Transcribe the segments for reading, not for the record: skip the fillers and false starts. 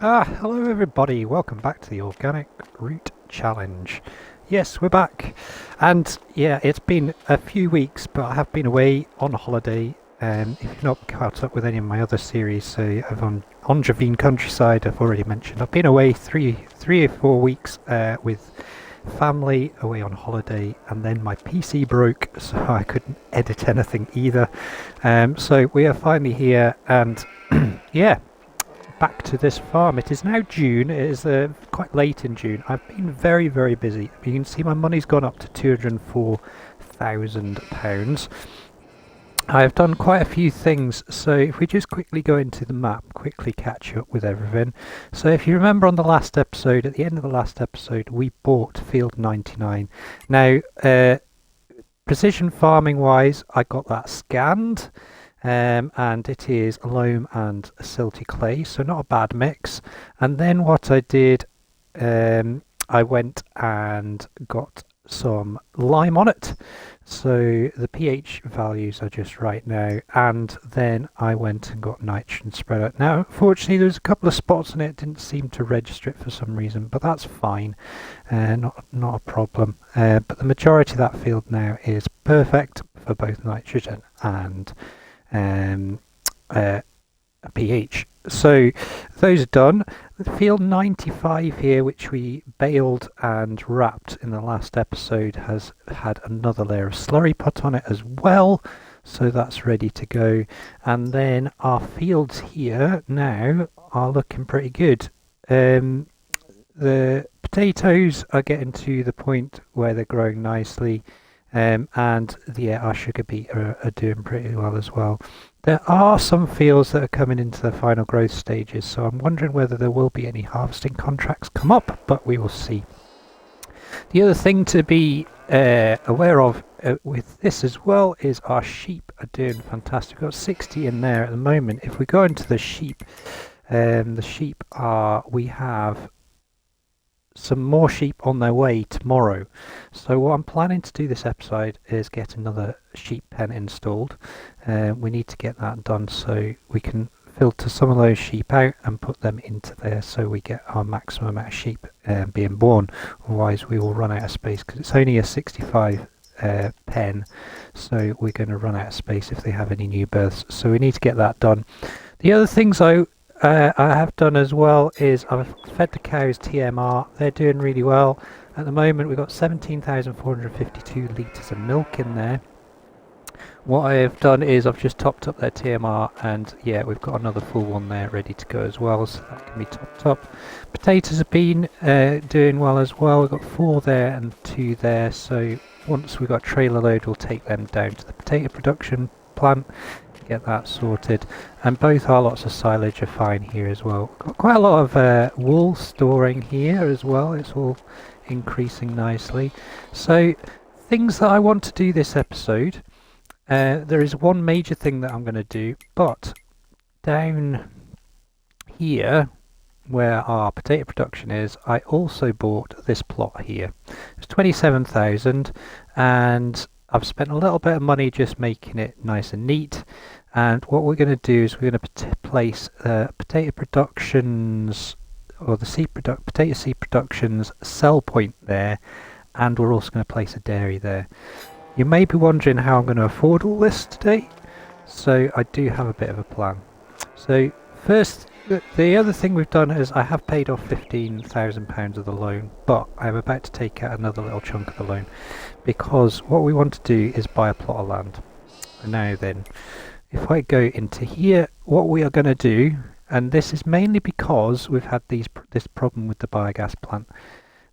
Hello everybody, welcome back to the Organic Root Challenge. Yes, we're back. And yeah, it's been a few weeks, but I have been away on holiday. If you've not caught up with any of my other series, so I've on Javine Countryside, I've already mentioned. I've been away three or 4 weeks with family away on holiday, and then my PC broke, so I couldn't edit anything either. So we are finally here, and yeah, back to this farm. It is now June. It is quite late in June. I've been very, very busy. You can see my money's gone up to £204,000. I've done quite a few things, so if we just quickly go into the map, quickly catch up with everything. So if you remember on the last episode, at the end of the last episode, we bought Field 99. Now, precision farming wise, I got that scanned. And it is loam and silty clay, so not a bad mix. And then what I did, I went and got some lime on it, so the pH values are just right now. And then I went and got nitrogen spread out. Now, unfortunately, there was a couple of spots on it didn't seem to register it for some reason, but that's fine, not a problem. But the majority of that field now is perfect for both nitrogen and pH. So those are done. Field 95 here, which we baled and wrapped in the last episode, has had another layer of slurry put on it as well. So that's ready to go. And then our fields here now are looking pretty good. The potatoes are getting to the point where they're growing nicely. And yeah, our sugar beet are doing pretty well as well. There are some fields that are coming into their final growth stages, so I'm wondering whether there will be any harvesting contracts come up, but we will see. The other thing to be aware of with this as well is our sheep are doing fantastic. We've got 60 in there at the moment. If we go into the sheep we have some more sheep on their way tomorrow. So what I'm planning to do this episode is get another sheep pen installed. We need to get that done so we can filter some of those sheep out and put them into there so we get our maximum amount of sheep being born. Otherwise we will run out of space because it's only a 65 pen, so we're going to run out of space if they have any new births. So we need to get that done. The other things I have done as well is I've fed the cows TMR. They're doing really well. At the moment we've got 17,452 litres of milk in there. What I have done is I've just topped up their TMR, and yeah, we've got another full one there ready to go as well, so that can be topped up. Potatoes have been doing well as well. We've got 4 there and 2 there, so once we've got a trailer load we'll take them down to the potato production plant, get that sorted. And both our lots of silage are fine here as well. Got quite a lot of wool storing here as well. It's all increasing nicely. So things that I want to do this episode, there is one major thing that I'm going to do, but down here where our potato production is, I also bought this plot here. It's 27,000, and I've spent a little bit of money just making it nice and neat. And what we're going to do is we're going to place potato productions, or the potato seed productions sell point there, and we're also going to place a dairy there. You may be wondering how I'm going to afford all this today, so I do have a bit of a plan. So first, the other thing we've done is I have paid off £15,000 of the loan, but I'm about to take out another little chunk of the loan, because what we want to do is buy a plot of land. Now then, if I go into here, what we are going to do, and this is mainly because we've had this problem with the biogas plant.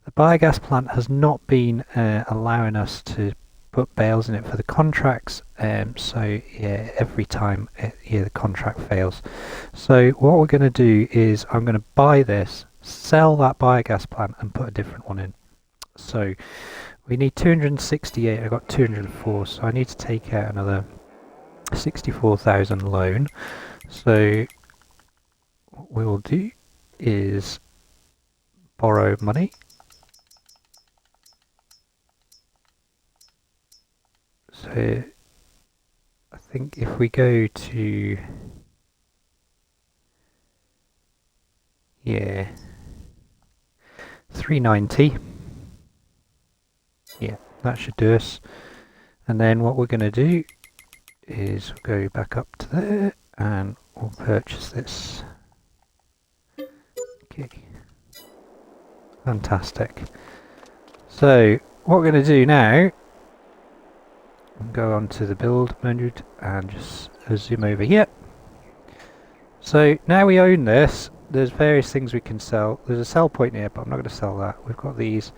The biogas plant has not been allowing us to put bales in it for the contracts, so yeah, every time the contract fails. So what we're going to do is I'm going to buy this, sell that biogas plant and put a different one in. So we need 268, I got 204, so I need to take out another 64,000 loan. So what we will do is borrow money. So I think if we go to Yeah. 390. Yeah, that should do us. And then what we're going to do is go back up to there and we'll purchase this. Okay. Fantastic. So what we're going to do now, go on to the build menu and just zoom over here. So now we own this, there's various things we can sell. There's a sell point here, but I'm not going to sell that. We've got these.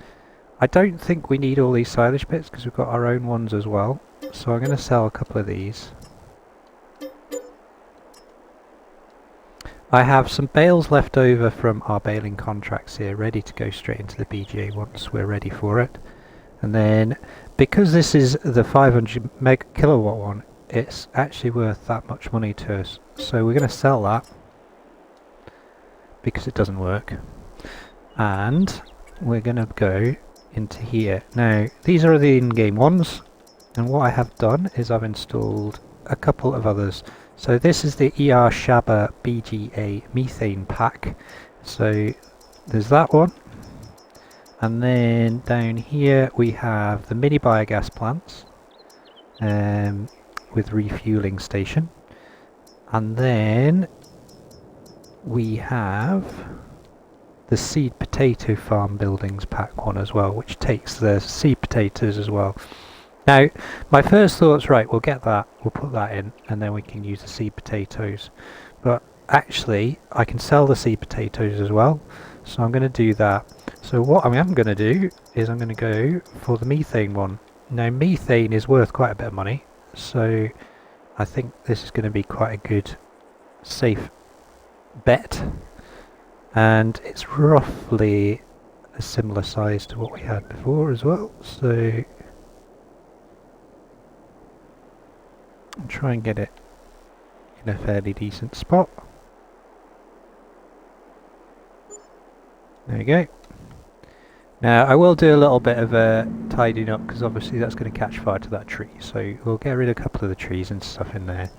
I don't think we need all these silage bits because we've got our own ones as well. So I'm going to sell a couple of these. I have some bales left over from our baling contracts here, ready to go straight into the BGA once we're ready for it. And then, because this is the 500 kilowatt one, it's actually worth that much money to us. So we're going to sell that because it doesn't work. And we're going to go into here. Now, these are the in-game ones. And what I have done is I've installed a couple of others. So this is the ER Shaba BGA methane pack. So there's that one. And then down here we have the mini biogas plants with refueling station. And then we have the seed potato farm buildings pack one as well, which takes the seed potatoes as well. Now, my first thought's right, we'll get that, we'll put that in, and then we can use the seed potatoes. But actually, I can sell the seed potatoes as well, so I'm going to do that. So what I am going to do is I'm going to go for the methane one. Now, methane is worth quite a bit of money, so I think this is going to be quite a good, safe bet. And it's roughly a similar size to what we had before as well, so I'll try and get it in a fairly decent spot. There we go. Now I will do a little bit of tidying up because obviously that's going to catch fire to that tree, so we'll get rid of a couple of the trees and stuff in there.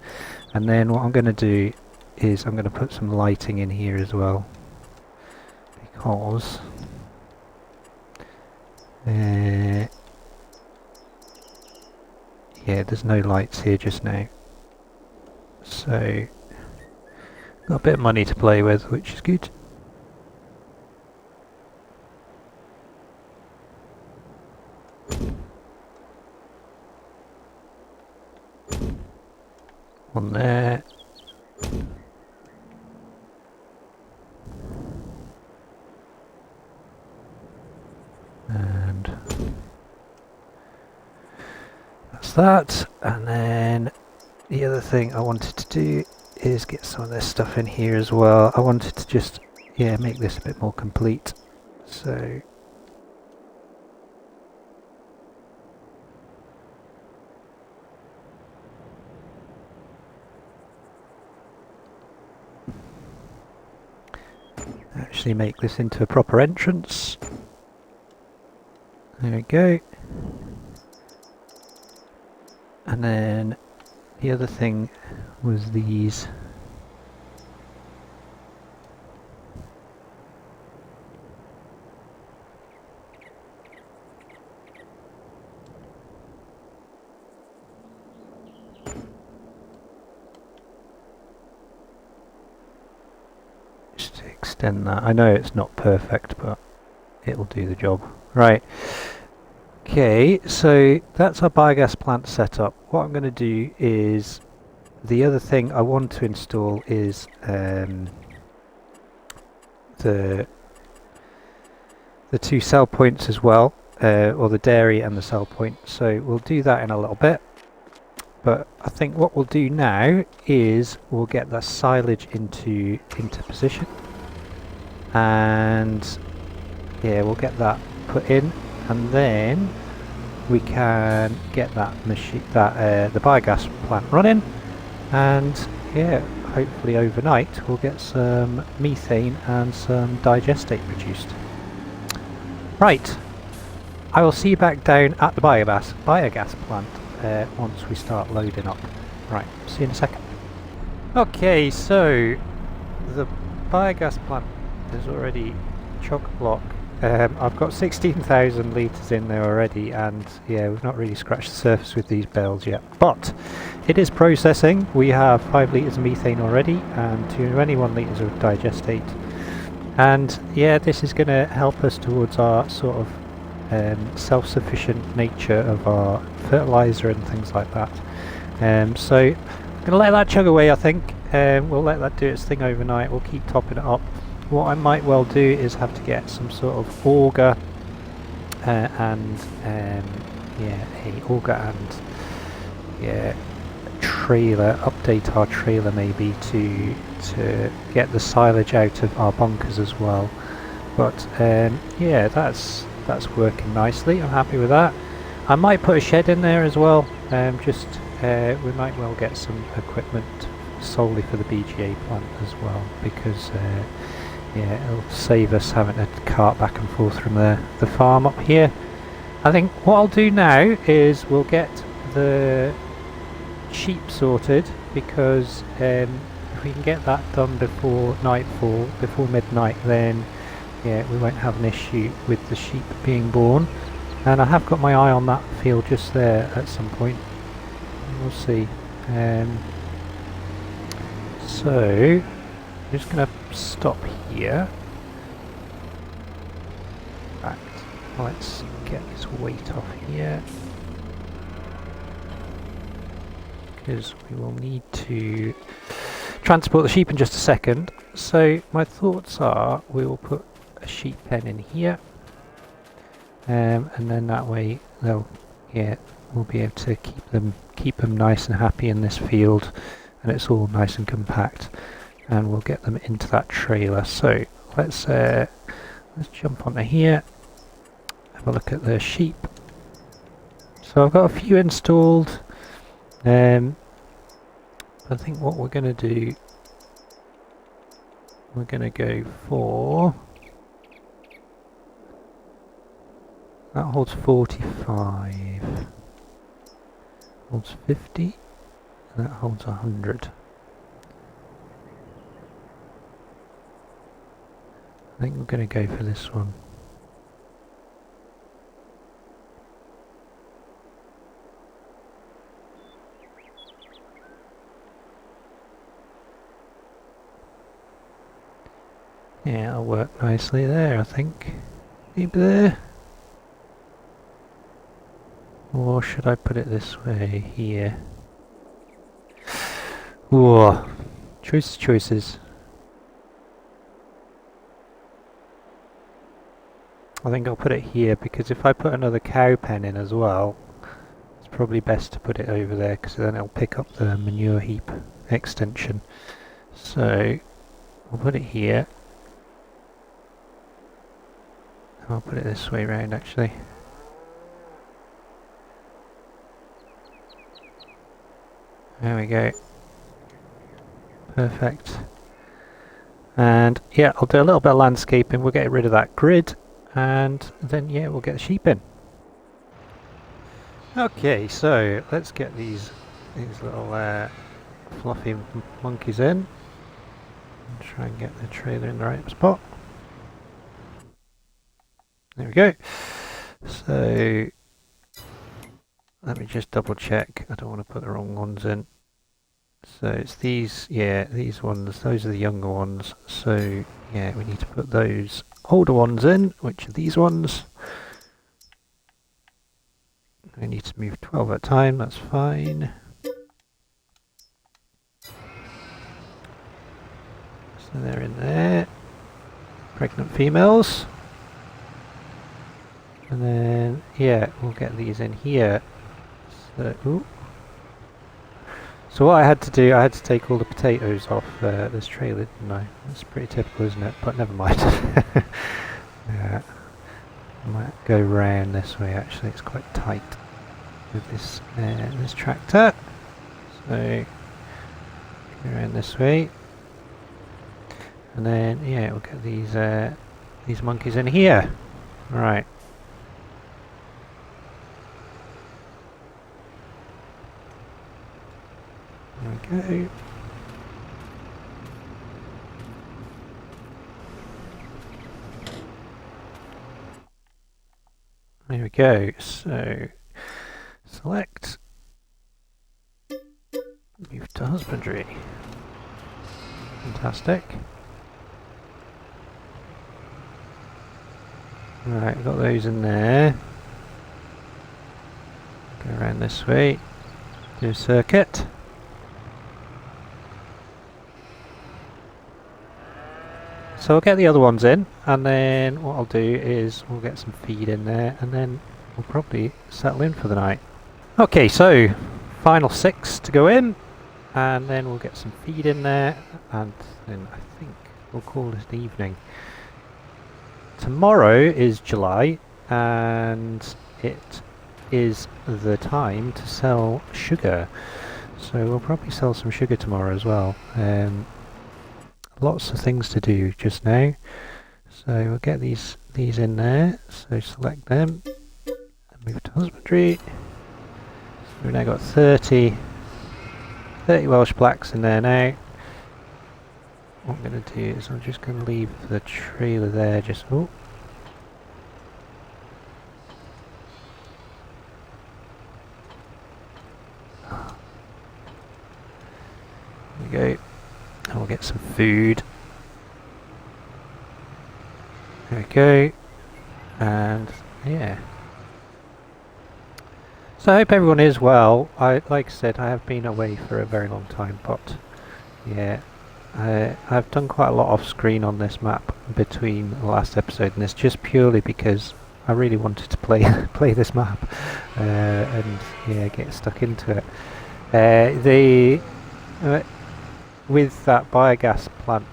And then what I'm going to do is I'm going to put some lighting in here as well, because yeah, there's no lights here just now, so got a bit of money to play with, which is good. One there. And that's that. And then the other thing I wanted to do is get some of this stuff in here as well. I wanted to just, yeah, make this a bit more complete. So actually make this into a proper entrance. There we go. And then the other thing was these. Just to extend that. I know it's not perfect, but it'll do the job. Right. Okay, so that's our biogas plant setup. What I'm going to do is, the other thing I want to install is the two cell points as well, or the dairy and the cell point. So we'll do that in a little bit. But I think what we'll do now is we'll get that silage into position, and yeah, we'll get that put in, and then we can get that machine, the biogas plant running, and yeah, hopefully overnight we'll get some methane and some digestate produced. Right, I will see you back down at the biogas plant once we start loading up. Right, see you in a second. Okay, so the biogas plant is already chock-a-block. I've got 16,000 litres in there already, and yeah, we've not really scratched the surface with these bales yet, but it is processing. We have 5 litres of methane already and 21 litres of digestate, and yeah, this is going to help us towards our sort of self-sufficient nature of our fertiliser and things like that. So I'm going to let that chug away, I think. We'll let that do its thing overnight. We'll keep topping it up. What I might well do is have to get some sort of auger and yeah, a auger and yeah, trailer, update our trailer maybe to get the silage out of our bunkers as well. But yeah, that's working nicely. I'm happy with that. I might put a shed in there as well. We might well get some equipment solely for the BGA plant as well, because yeah, it'll save us having to cart back and forth from the farm up here. I think what I'll do now is we'll get the sheep sorted, because if we can get that done before nightfall, before midnight, then yeah, we won't have an issue with the sheep being born. And I have got my eye on that field just there at some point. We'll see. So I'm just going to stop here. In fact, let's get this weight off here, because we will need to transport the sheep in just a second. So my thoughts are we will put a sheep pen in here, and then that way they'll, yeah, we'll be able to keep them nice and happy in this field, and it's all nice and compact, and we'll get them into that trailer. So let's jump onto here, have a look at the sheep. So I've got a few installed. I think what we're going to do, we're going to go for, that holds 45, holds 50, and that holds 100. I think we're going to go for this one. Yeah, it'll work nicely there, I think. Maybe there. Or should I put it this way, here? Whoa. Choices. I think I'll put it here, because if I put another cow pen in as well, it's probably best to put it over there, because then it'll pick up the manure heap extension. So I'll put it here. I'll put it this way round, actually. There we go. Perfect. And yeah, I'll do a little bit of landscaping. We'll get rid of that grid, and then yeah, we'll get the sheep in. Okay, so let's get these little fluffy monkeys in. And try and get the trailer in the right spot. There we go. So let me just double check. I don't want to put the wrong ones in. So it's these, yeah, these ones, those are the younger ones. So yeah, we need to put those older ones in, which are these ones. We need to move 12 at a time, that's fine. So they're in there. Pregnant females. And then, yeah, we'll get these in here. So, ooh. So what I had to do, I had to take all the potatoes off this trailer, didn't I? That's pretty typical, isn't it? But never mind. Yeah, I might go round this way, actually. It's quite tight with this this tractor. So, go around this way. And then, yeah, we'll get these monkeys in here. Right. There we go. There we go. So select, move to husbandry. Fantastic. Right, we've got those in there. Go around this way, do a circuit. So we'll get the other ones in, and then what I'll do is we'll get some feed in there, and then we'll probably settle in for the night. Okay, so final 6 to go in, and then we'll get some feed in there, and then I think we'll call it an evening. Tomorrow is July, and it is the time to sell sugar. So we'll probably sell some sugar tomorrow as well. Lots of things to do just now. So we'll get these in there. So select them and move to husbandry. So we've now got 30 Welsh blacks in there now. What I'm going to do is I'm just going to leave the trailer there, just oh. There we go. And we'll get some food. There we go. And yeah. So I hope everyone is well. Like I said, I have been away for a very long time, but yeah. I've done quite a lot off screen on this map between the last episode and this, just purely because I really wanted to play this map and yeah, get stuck into it. With that biogas plant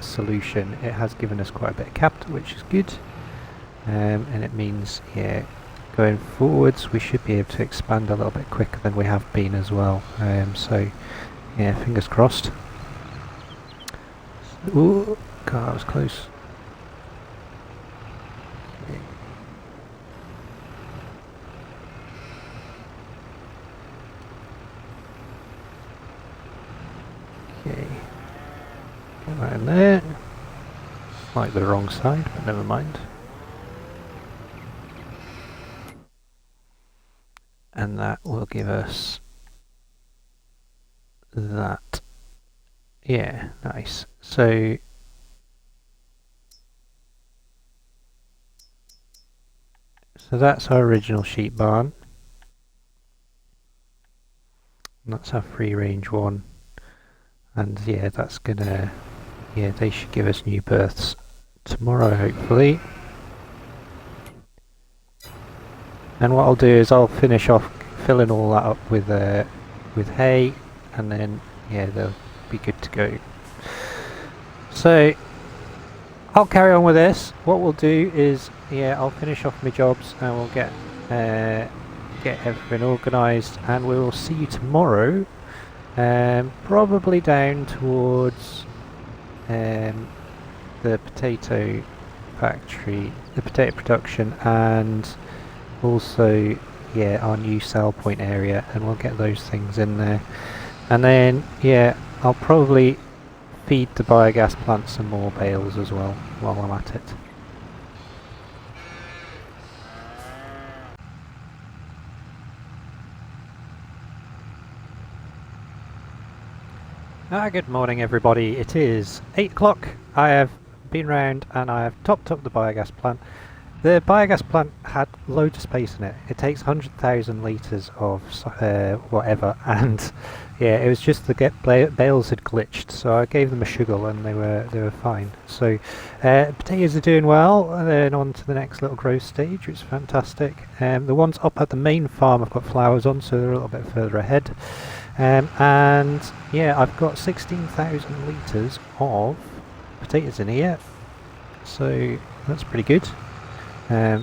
solution, it has given us quite a bit of capital, which is good, and it means yeah, going forwards we should be able to expand a little bit quicker than we have been as well. So. Yeah, fingers crossed. Ooh, God, that was close. Okay. Get that in there. Like the wrong side, but never mind. And that will give us that. Yeah, nice. So that's our original sheep barn, and that's our free range one, and yeah, that's gonna, yeah, they should give us new births tomorrow hopefully. And what I'll do is I'll finish off filling all that up with hay, and then yeah, they'll be good to go. So I'll carry on with this. What we'll do is yeah, I'll finish off my jobs and we'll get everything organised, and we will see you tomorrow, probably down towards the potato factory, the potato production, and also yeah, our new sell point area, and we'll get those things in there. And then, yeah, I'll probably feed the biogas plant some more bales as well while I'm at it. Good morning everybody, it is 8 o'clock. I have been round and I have topped up the biogas plant. The biogas plant had loads of space in it. It takes 100,000 litres of whatever, and yeah, it was just the bales had glitched, so I gave them a shuggle and they were fine. So potatoes are doing well, and then on to the next little growth stage, which is fantastic. The ones up at the main farm I've got flowers on, so they're a little bit further ahead. And yeah, I've got 16,000 litres of potatoes in here, so that's pretty good.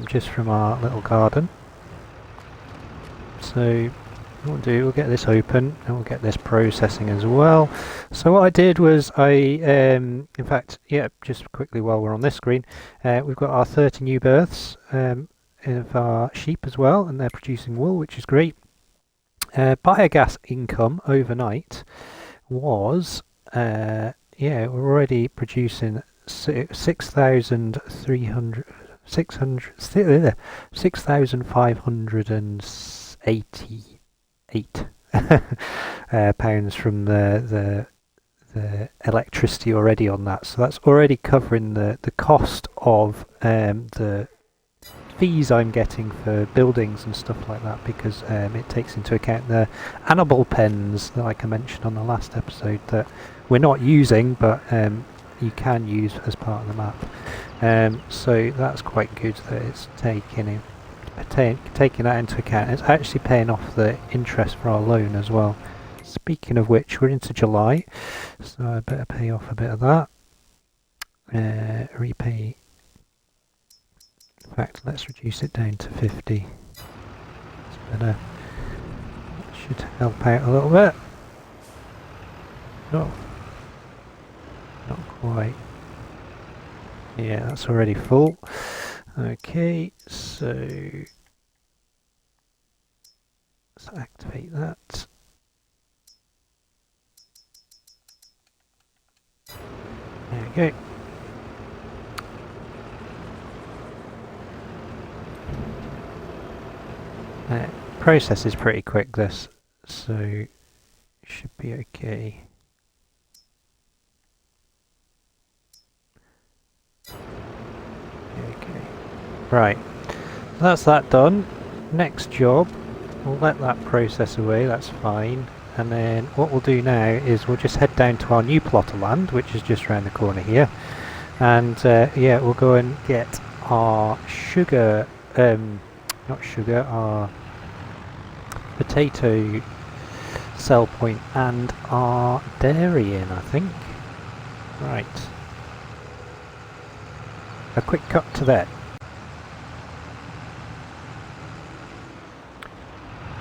Just from our little garden. So what we'll do, we'll get this open and we'll get this processing as well. So what I did was in fact, yeah, just quickly while we're on this screen, we've got our 30 new births of our sheep as well, and they're producing wool, which is great. Biogas income overnight was, yeah, we're already producing 6,300 6,588 pounds from the electricity already on that. So that's already covering the cost of the fees I'm getting for buildings and stuff like that, because it takes into account the animal pens that, like I mentioned on the last episode, that we're not using, but you can use as part of the map. So that's quite good that it's taking that into account. It's actually paying off the interest for our loan as well. Speaking of which, we're into July, so I better pay off a bit of that. Repay. In fact, let's reduce it down to 50. That's better. That should help out a little bit. No, not quite. Yeah, that's already full. Okay, so let's activate that. There we go. Process is pretty quick, this, so should be okay. Okay, right, that's that done. Next job, we'll let that process away, that's fine. And then what we'll do now is we'll just head down to our new plot of land, which is just around the corner here. And yeah, we'll go and get our sugar, not sugar, our potato sell point and our dairy in, I think. Right. A quick cut to that.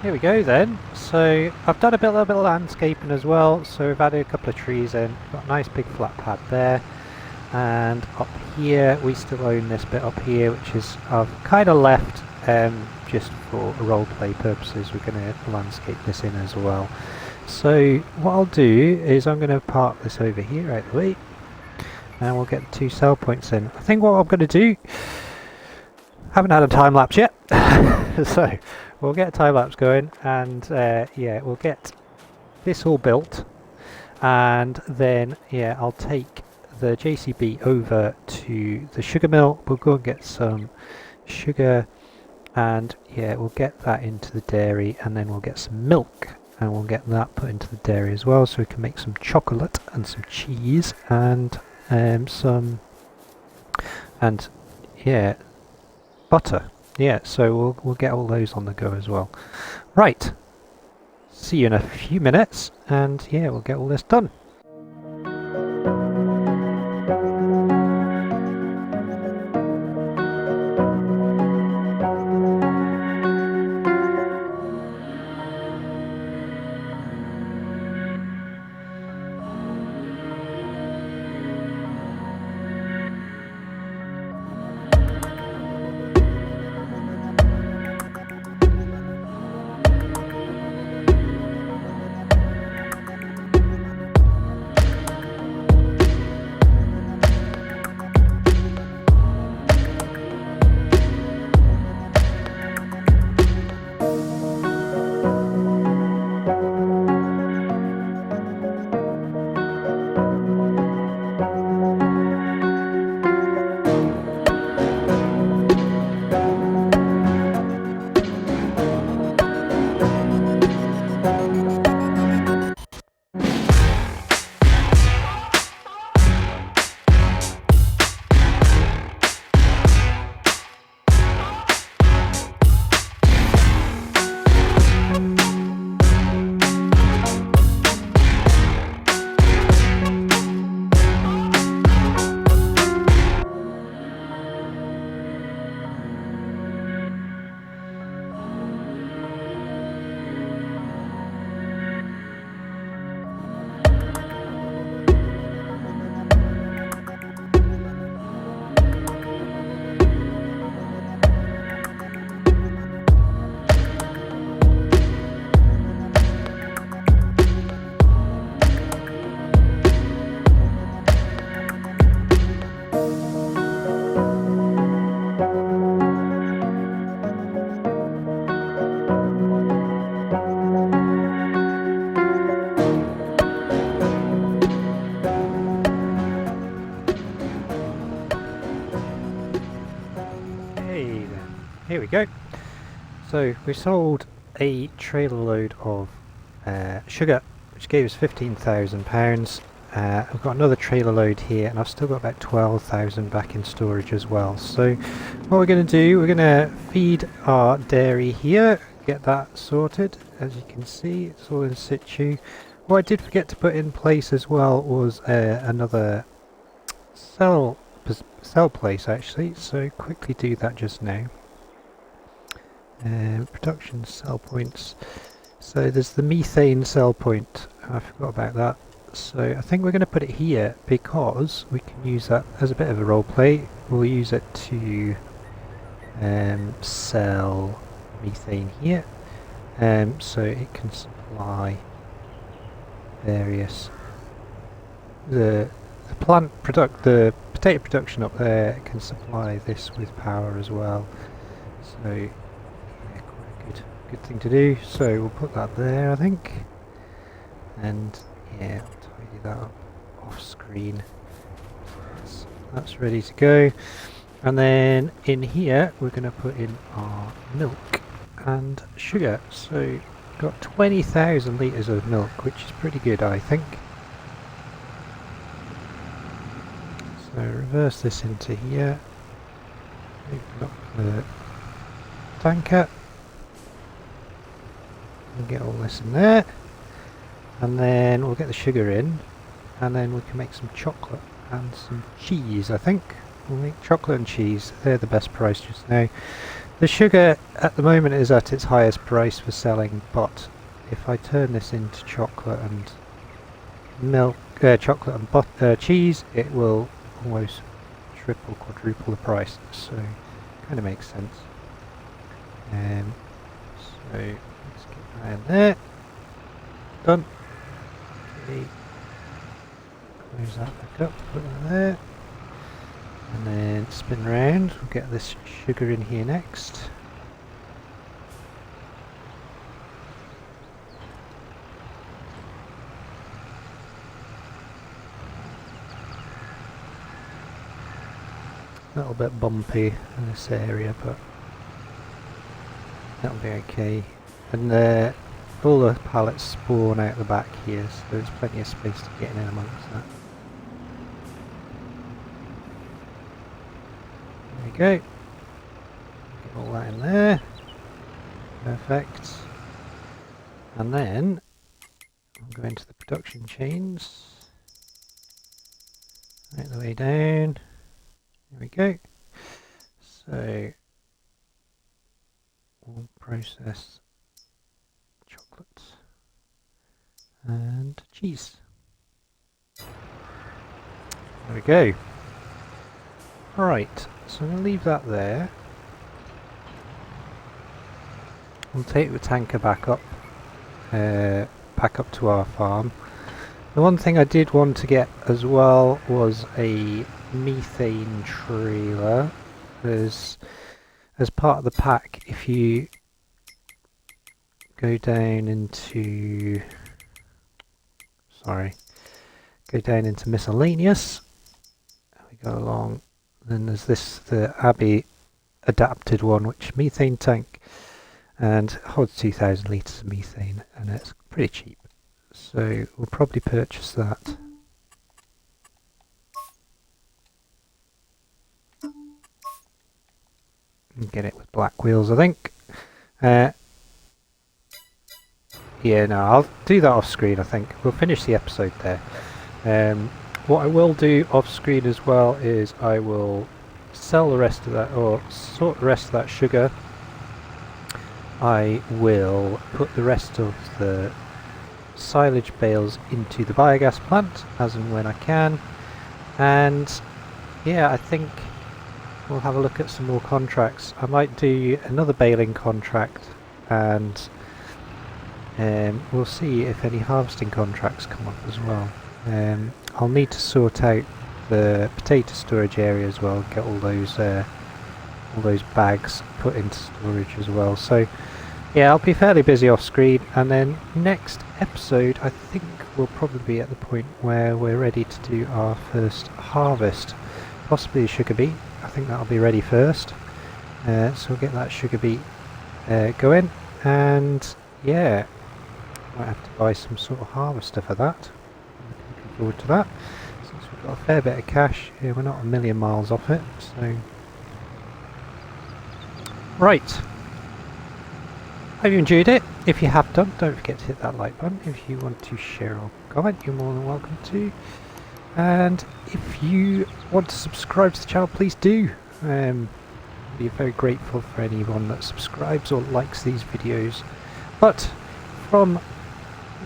Here we go then. So I've done a little bit of landscaping as well. So we've added a couple of trees in. Got a nice big flat pad there. And up here, we still own this bit up here, which is I've kind of left just for roleplay purposes. We're going to landscape this in as well. So what I'll do is I'm going to park this over here out of the way, and we'll get the 2 sell points in. I think what I'm going to do, haven't had a time lapse yet, so we'll get a time lapse going, and yeah, we'll get this all built, and then yeah, I'll take the JCB over to the sugar mill. We'll go and get some sugar, and yeah, we'll get that into the dairy, and then we'll get some milk, and we'll get that put into the dairy as well, so we can make some chocolate and some cheese and yeah, butter. Yeah, so we'll get all those on the go as well. Right, see you in a few minutes, and yeah, we'll get all this done. Here we go. So we sold a trailer load of sugar, which gave us £15,000. I've got another trailer load here, and I've still got about 12,000 back in storage as well. So what we're going to do, we're going to feed our dairy here, get that sorted. As you can see, it's all in situ. What I did forget to put in place as well was another cell place actually, so quickly do that just now. Production cell points. So there's the methane cell point. I forgot about that. So I think we're going to put it here because we can use that as a bit of a role play. We'll use it to sell methane here, so it can supply various the potato production up there can supply this with power as well. So yeah, quite a good thing to do. So we'll put that there, I think, and yeah, I'll tidy that up off screen. That's ready to go. And then in here we're going to put in our milk and sugar. So we've got 20,000 litres of milk, which is pretty good, I think. So reverse this into here, open up the tanker and get all this in there, and then we'll get the sugar in, and then we can make some chocolate and some cheese. I think we'll make chocolate and cheese. They're the best price just now. The sugar at the moment is at its highest price for selling, but if I turn this into chocolate and milk, chocolate and cheese, it will almost triple, quadruple the price. So kind of makes sense. So let's get that in there. Done. Okay. Close that back up, put that there, and then spin round. We'll get this sugar in here next. A little bit bumpy in this area, but that'll be okay. And all the pallets spawn out the back here, so there's plenty of space to get in amongst that. There we go. Get all that in there. Perfect. And then I'll go into the production chains. Right the way down. There we go. So we'll process chocolate and cheese. There we go. Alright, so I'm going to leave that there. We'll take the tanker back up to our farm. The one thing I did want to get as well was a methane trailer. As part of the pack, if you go down into miscellaneous, we go along, then there's the Abbey adapted one, which methane tank, and holds 2,000 litres of methane, and it's pretty cheap, so we'll probably purchase that. And get it with black wheels, I think. Yeah, no, I'll do that off screen, I think. We'll finish the episode there. What I will do off screen as well is I will sell the rest of that, or sort the rest of that sugar. I will put the rest of the silage bales into the biogas plant as and when I can. And yeah, I think we'll have a look at some more contracts. I might do another baling contract, and we'll see if any harvesting contracts come up as well. I'll need to sort out the potato storage area as well, get all those bags put into storage as well. So yeah, I'll be fairly busy off screen, and then next episode I think we'll probably be at the point where we're ready to do our first harvest, possibly a sugar beet. I think that'll be ready first, So we'll get that sugar beet going, and yeah, might have to buy some sort of harvester for that. Looking forward to that. Since we've got a fair bit of cash, we're not a million miles off it. So right, hope you enjoyed it. If you have done, don't forget to hit that like button. If you want to share or comment, you're more than welcome to. And if you want to subscribe to the channel, please do. Be very grateful for anyone that subscribes or likes these videos. But from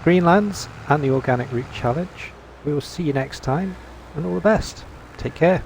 Greenlands and the Organic Root Challenge, we will see you next time, and all the best. Take care.